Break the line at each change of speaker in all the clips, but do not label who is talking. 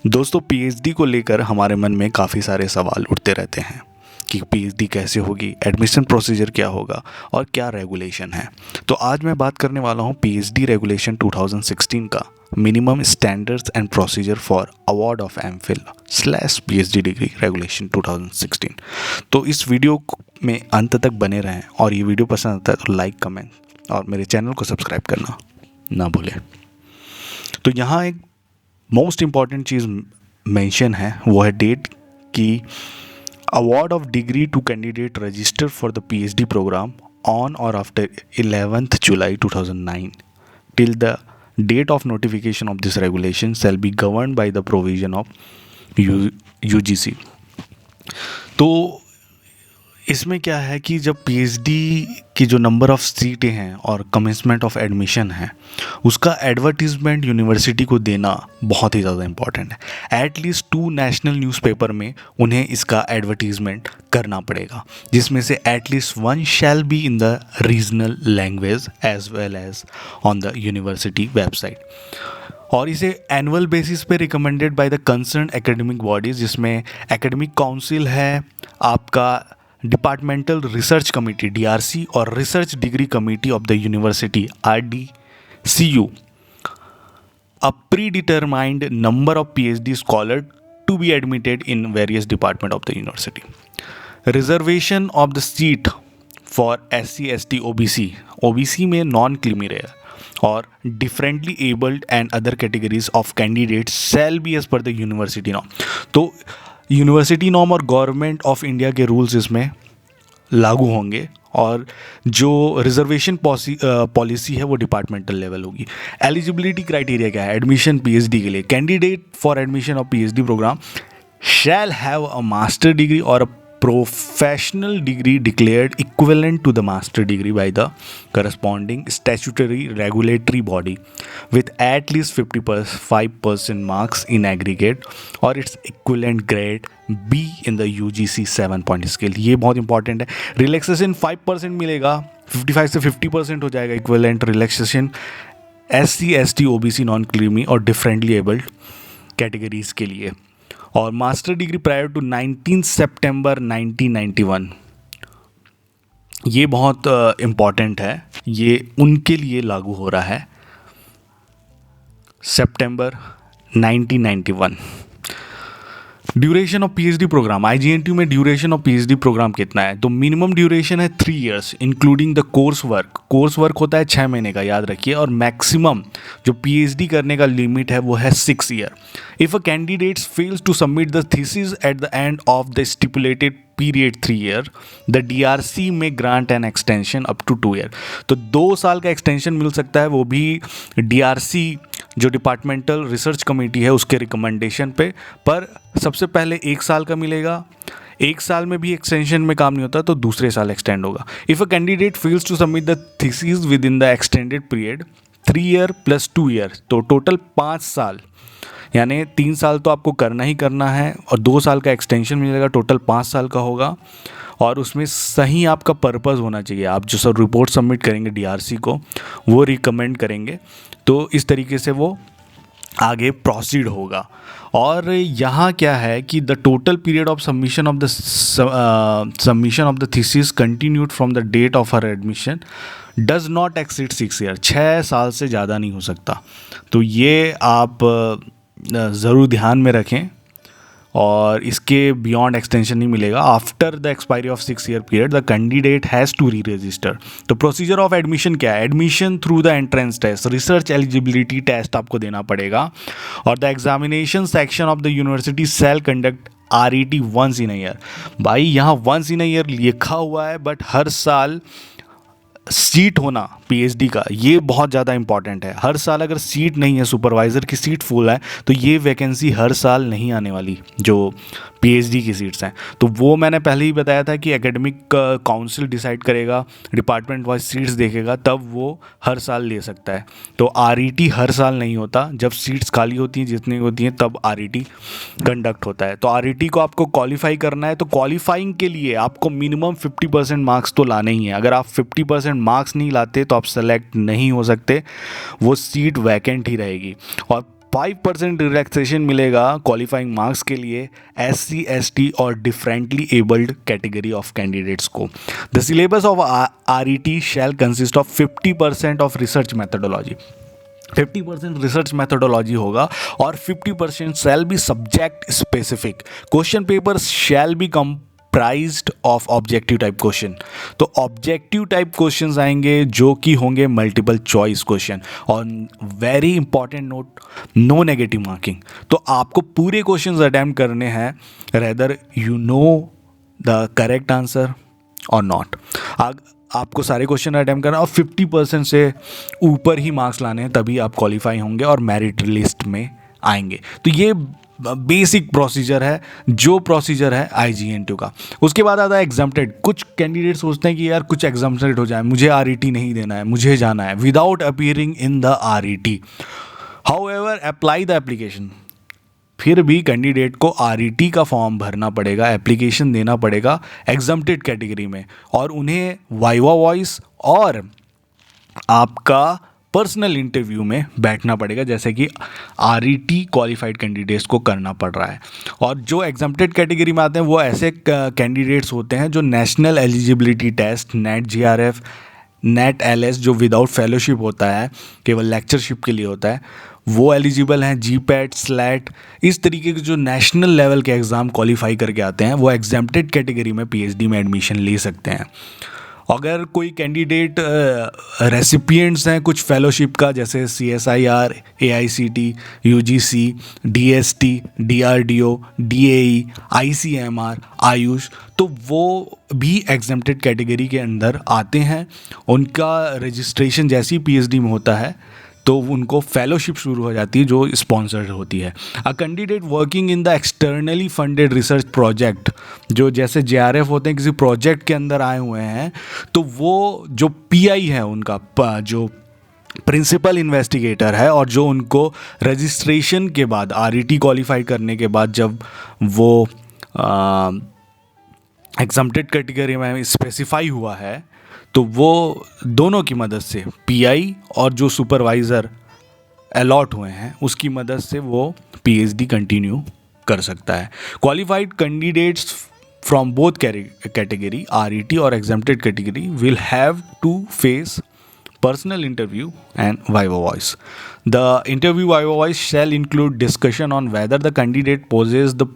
दोस्तों, पीएचडी को लेकर हमारे मन में काफ़ी सारे सवाल उठते रहते हैं कि पीएचडी कैसे होगी, एडमिशन प्रोसीजर क्या होगा और क्या रेगुलेशन है। तो आज मैं बात करने वाला हूँ पीएचडी रेगुलेशन 2016 का, minimum standards and procedure for award of MPhil / PhD degree regulation 2016। तो इस वीडियो में अंत तक बने रहें और ये वीडियो पसंद आता है तो लाइक, कमेंट और मेरे चैनल को सब्सक्राइब करना ना भूलें। तो यहाँ एक मोस्ट इम्पॉर्टेंट चीज़ मेंशन है, वो है डेट की award of degree to candidate register for the PhD program on और after 11th July 2009 till the date of notification of this regulation shall be governed by the provision of UGC। तो इसमें क्या है कि जब PhD की जो number of सीटें हैं और कमेंसमेंट ऑफ एडमिशन है, उसका एडवर्टीज़मेंट यूनिवर्सिटी को देना बहुत ही ज़्यादा इम्पॉर्टेंट है। एटलीस्ट 2 नेशनल न्यूज़पेपर में उन्हें इसका एडवर्टीज़मेंट करना पड़ेगा, जिसमें से at least 1 shall be in the regional language as well as on the university website. और इसे एनुअल बेसिस पे recommended by the concern academic bodies, जिसमें एकेडमिक काउंसिल है, आपका डिपार्टमेंटल रिसर्च कमेटी DRC और research degree committee of the university RDCU, a predetermined number of PhD scholars to be admitted in various department of the university. Reservation of the seat for SC, ST, OBC में non creamy rare और differently abled and other categories of candidates shall be as per the university norm. तो university norm और government of India के rules इसमें लागू होंगे और जो रिजर्वेशन पॉलिसी है वो डिपार्टमेंटल लेवल होगी। एलिजिबिलिटी क्राइटेरिया क्या है एडमिशन पीएचडी के लिए? Candidate for admission of PhD program shall have a master degree और a professional degree declared equivalent to the master degree by the corresponding statutory regulatory body with at least 55% marks in aggregate or its equivalent grade B in the UGC 7-point scale। ये बहुत important है। Relaxation 5% मिलेगा, 55 से 50% हो जाएगा equivalent relaxation SC, ST, OBC, non creamy और differently abled categories के लिए। और मास्टर डिग्री प्रायर टू 19 सितंबर 1991, ये बहुत इम्पॉर्टेंट है, ये उनके लिए लागू हो रहा है सितंबर 1991। Duration of PhD program, IGNTU में ड्यूरेशन ऑफ पीएचडी प्रोग्राम कितना है? तो मिनिमम ड्यूरेशन है 3 years including the course work होता है 6 महीने का, याद रखिए। और मैक्सिमम जो पीएचडी करने का लिमिट है वो है 6 year। If a candidate fails to submit the thesis at the end of the stipulated period 3 year, the DRC may grant an extension up to 2 year। तो 2 साल का एक्सटेंशन मिल सकता है, वो भी DRC जो डिपार्टमेंटल रिसर्च कमेटी है उसके रिकमेंडेशन पे। पर सबसे पहले 1 साल का मिलेगा, 1 साल में भी एक्सटेंशन में काम नहीं होता तो दूसरे साल एक्सटेंड होगा। If a candidate fails to submit the thesis within the extended period 3 year + 2 year, तो टोटल 5 साल, यानी 3 साल तो आपको करना ही करना है और 2 साल का एक्सटेंशन मिलेगा, टोटल 5 साल का होगा। और उसमें सही आपका पर्पज़ होना चाहिए, आप जो सब रिपोर्ट सबमिट करेंगे DRC को वो रिकमेंड करेंगे, तो इस तरीके से वो आगे प्रोसीड होगा। और यहाँ क्या है कि the total period of submission of the thesis continued from the date of her admission does not exceed 6 year, 6 साल से ज़्यादा नहीं हो सकता। तो ये आप ज़रूर ध्यान में रखें और इसके बियॉन्ड एक्सटेंशन नहीं मिलेगा। After the expiry of 6 year period the candidate has to re register. तो प्रोसीजर ऑफ एडमिशन क्या है? Admission through the entrance test, research eligibility test आपको देना पड़ेगा और the examination section of the university shall conduct RET once in a year। भाई यहाँ once in a year लिखा हुआ है, बट हर साल सीट होना पीएचडी का ये बहुत ज़्यादा इंपॉर्टेंट है। हर साल अगर सीट नहीं है, सुपरवाइज़र की सीट फुल है, तो ये वैकेंसी हर साल नहीं आने वाली जो पीएचडी की सीट्स हैं। तो वो मैंने पहले ही बताया था कि एकेडमिक काउंसिल डिसाइड करेगा, डिपार्टमेंट वाइज सीट्स देखेगा, तब वो हर साल ले सकता है। तो RET हर साल नहीं होता, जब सीट्स खाली होती हैं जितनी होती हैं तब RET कंडक्ट होता है। तो RET को आपको क्वालिफाई करना है, तो क्वालिफाइंग के लिए आपको मिनिमम 50% मार्क्स तो लाने ही हैं। अगर आप 50% मार्क्स नहीं लाते तो आप सेलेक्ट नहीं हो सकते, वो सीट वैकेंट ही रहेगी। और 5% रिलैक्सेशन मिलेगा क्वालिफाइंग मार्क्स के लिए SC ST और differently abled category of candidates को। The syllabus of RET shall consist of 50% of research methodology, 50% research methodology होगा और 50% shall be subject specific. Question paper shall be comprised of objective type question. तो objective type questions आएंगे जो कि होंगे multiple choice question. और very important note, no negative marking. तो आपको पूरे क्वेश्चंस अटेम्प्ट करने हैं, rather you know the correct answer और नॉट। आपको सारे क्वेश्चन अटेम्प्ट करना और 50% से ऊपर ही मार्क्स लाने हैं, तभी आप क्वालिफाई होंगे और मेरिट लिस्ट में आएंगे। तो ये बेसिक प्रोसीजर है, जो प्रोसीजर है IGNTU का। उसके बाद आता है एग्जाम्प्टेड। कुछ कैंडिडेट सोचते हैं कि यार कुछ एग्जाम्प्टेड हो जाए, मुझे RET नहीं देना है, मुझे जाना है without appearing in the RET। However apply the application. फिर भी कैंडिडेट को RET का फॉर्म भरना पड़ेगा, एप्लीकेशन देना पड़ेगा एग्जाम्प्टेड कैटेगरी में, और उन्हें वाइवा वॉइस और आपका पर्सनल इंटरव्यू में बैठना पड़ेगा, जैसे कि RET क्वालिफाइड कैंडिडेट्स को करना पड़ रहा है। और जो एग्जाम्प्टेड कैटेगरी में आते हैं वो ऐसे कैंडिडेट्स होते हैं जो national eligibility test, NET JRF, NET LS जो विदाउट फेलोशिप होता है, केवल लेक्चरशिप के लिए होता है, वो एलिजिबल हैं। GPAT, SLAT, इस तरीके के जो नेशनल लेवल के एग्ज़ाम क्वालिफाई करके आते हैं वो एग्जाम्प्टेड कैटेगरी में PhD में एडमिशन ले सकते हैं। अगर कोई कैंडिडेट रेसिपिएंट्स हैं कुछ फेलोशिप का, जैसे CSIR, AICT, UGC, DST, DRDO, DAE, ICMR, Ayush, तो वो भी एग्जेम्प्टेड कैटेगरी के अंदर आते हैं। उनका रजिस्ट्रेशन जैसे ही PhD में होता है तो उनको फेलोशिप शुरू हो जाती है जो स्पॉन्सर्ड होती है। A candidate working in the externally funded research project, जो जैसे JRF होते हैं किसी प्रोजेक्ट के अंदर आए हुए हैं, तो वो जो PI है उनका जो प्रिंसिपल इन्वेस्टिगेटर है, और जो उनको रजिस्ट्रेशन के बाद RET क्वालिफाई करने के बाद जब वो एग्जाम्प्टेड कैटेगरी में स्पेसिफाई हुआ है, तो वो दोनों की मदद से PI और जो सुपरवाइज़र अलॉट हुए हैं उसकी मदद से वो PhD कंटिन्यू कर सकता है। Qualified candidates from both category RET और exempted category will have to face personal interview and viva voice. The interview viva voice shall include discussion on whether the candidate possesses the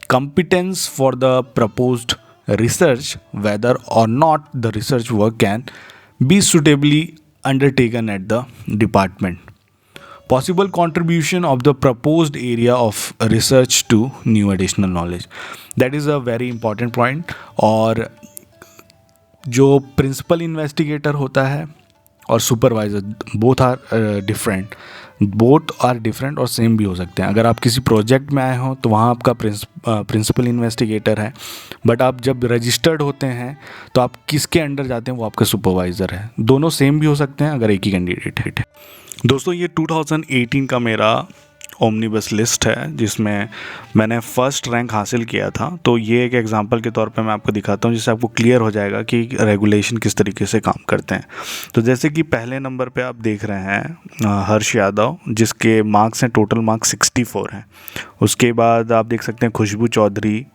competence for the proposed research, whether or not the research work can be suitably undertaken at the department, possible contribution of the proposed area of research to new additional knowledge. That is a very important point. और जो principal investigator होता है और supervisor, both are different और same भी हो सकते हैं। अगर आप किसी प्रोजेक्ट में आए हो तो वहाँ आपका प्रिंसिपल इन्वेस्टिगेटर है, बट आप जब रजिस्टर्ड होते हैं तो आप किसके अंडर जाते हैं, वो आपका सुपरवाइज़र है। दोनों सेम भी हो सकते हैं अगर एक ही कैंडिडेट है। दोस्तों, ये 2018 का मेरा ओमनीबस लिस्ट है जिसमें मैंने फर्स्ट रैंक हासिल किया था। तो ये एक एग्जांपल के तौर पे मैं आपको दिखाता हूँ जिससे आपको क्लियर हो जाएगा कि रेगुलेशन किस तरीके से काम करते हैं। तो जैसे कि पहले नंबर पे आप देख रहे हैं हर्ष यादव, जिसके मार्क्स हैं, टोटल मार्क्स 64 हैं। उसके बाद आप देख सकते हैं खुशबू चौधरी,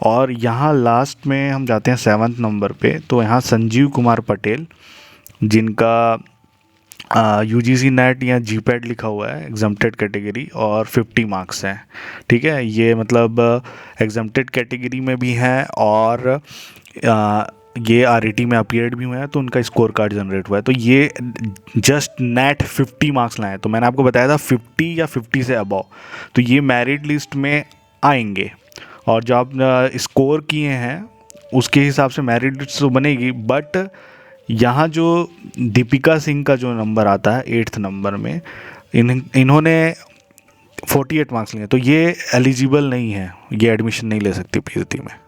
और यहाँ लास्ट में हम जाते हैं 7th नंबर पे। तो यहाँ संजीव कुमार पटेल, जिनका UGC NET या GPAT लिखा हुआ है, एग्जाम्प्टेड कैटेगरी, और 50 मार्क्स हैं। ठीक है, ये मतलब एग्जाम्प्टेड कैटेगरी में भी हैं और ये RET में अपीयर्ड भी हुए हैं, तो उनका स्कोर कार्ड जनरेट हुआ है। तो ये जस्ट नेट 50 मार्क्स लाए हैं। तो मैंने आपको बताया था 50 या 50 से अबव, तो ये मेरिट लिस्ट में आएंगे। और जो आप स्कोर किए हैं उसके हिसाब से मेरिट लिस्ट तो बनेगी, बट यहाँ जो दीपिका सिंह का जो नंबर आता है 8th नंबर में, इन्होंने 48 मार्क्स लिए, तो ये एलिजिबल नहीं है, ये एडमिशन नहीं ले सकती PhD में।